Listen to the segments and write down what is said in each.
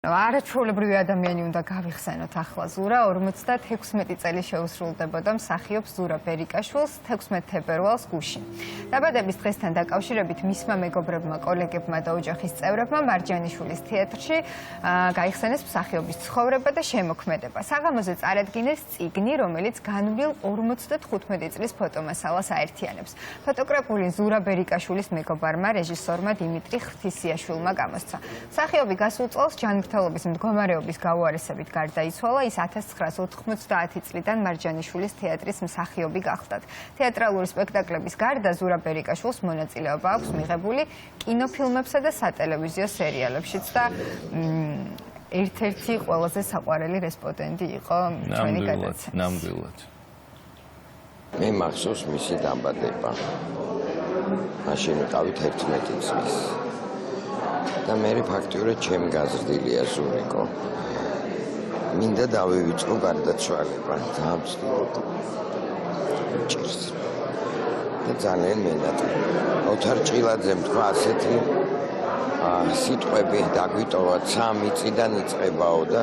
არაჩვეულებრივი ადამიანი უნდა გავიხსენოთ ახლა ზურა 56 წელი შეუსრულდებოდა მსახიობს ზურა ბერიკაშვილს 16 თებერვალს გუშინ. დაბადების დღესთან დაკავშირებით მისმა მეგობრებმა, კოლეგებმა და ოჯახის წევრებმა მარჯანიშვილის თეატრში გაიხსენეს მსახიობის ცხოვრება და შემოქმედება. საღამოზე წარადგინეს წიგნი, რომელიც განვლილ 55 წლის ფოტომასალას აერთიანებს. ფოტოგრაფული ზურა ბერიკაშვილის მეგობარმა, რეჟისორმა დიმიტრი ღვთისიაშვილმა გამოსცა. მსახიობი გასულ წელს ჯანმრთელობის მდგომარეობის გაუარესებით გარდაიცვალა, ის 1990 წლიდან მარჯანიშვილის თეატრის მსახიობი გახლდათ. თეატრალური სპექტაკლების გარდა ზურა ბერიკაშვილს მონაწილეობა აქვს მიღებული კინოფილმებსა და სატელევიზიო სერიალებშიც და ერთ-ერთი ყველაზე საყვარელი რესპონდენტი იყო ჩვენი გადაცემის. ნამდვილად. მე მახსოვს მისი დაბადება. მაშინ ვიყავით 11 წლის. და მე ფაქტიურად ჩემი გაზრდილია ზურიკო. მინდა დავივიწყო გარდაცვალება, ძალიან ვცდილობ. ჭირს. და ძალიან მენატრე. ოთარ ჭილაძემ თქვა ასეთი სიტყვები დაგვიტოვა 3 წიდან იწყებაო და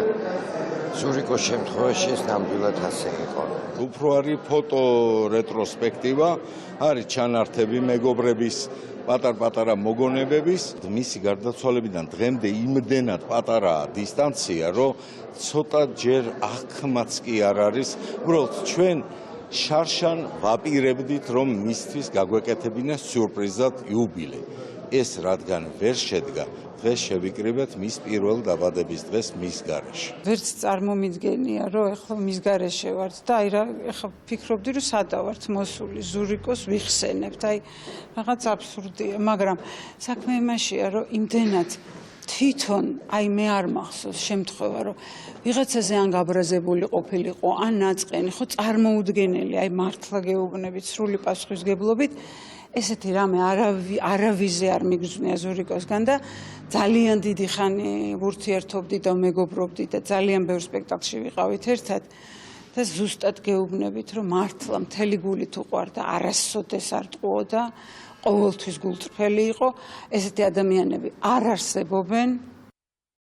ზურიკოს შემთხვევაში ეს ნამდვილად ასე იყო. უფრო არის ფოტო რეტროსპექტივა, არის ჩანართები მეგობრების პატარ-პატარა მოგონებების, მისი გარდაცვალებიდან დღემდე იმდენად პატარაა დისტანცია, რომ ცოტა ჯერ აქმაც კი არ არის. უბრალოდ ჩვენ შარშან ვაპირებდით, რომ მისთვის გაგვეკეთებინა სიურპრიზად იუბილე. ეს რადგან ვერ შედგა, დღეს შევიკრიბეთ მის პირველ დაბადების დღეს მის გარეშე. ვერც წარმომიდგენია, რომ ეხლა მის გარეშე ვართ და აი რა ეხლა ფიქრობდი, რომ სადა ვართ მოსული, ზურიკოს ვიხსენებთ. აი რაღაც აბსურდია, მაგრამ საქმე იმაშია, რომ იმდენად თვითონ აი მე არ მახსოვს შემთხვევა, რომ ვიღაცაზე ან გაბრაზებული ყოფილიყო, ან ნაწყენი, ხო წარმოუდგენელი, აი მართლა გეუბნებით სრული პასუხისგებლობით. ესეთი რამე არავიზე არ მიგზვნია ზურიკოსგან და ძალიან დიდი ხანი ვურთიერთობდით და მეგობრობდით და ძალიან ბევრ სპექტაკლში ვიყავით ერთად და ზუსტად გეუბნებით, რომ მართლა მთელი გულით უყვარდა, არასოდეს არ ტყუოდა, ყოველთვის გულწრფელი იყო. ესეთი ადამიანები არ არსებობენ.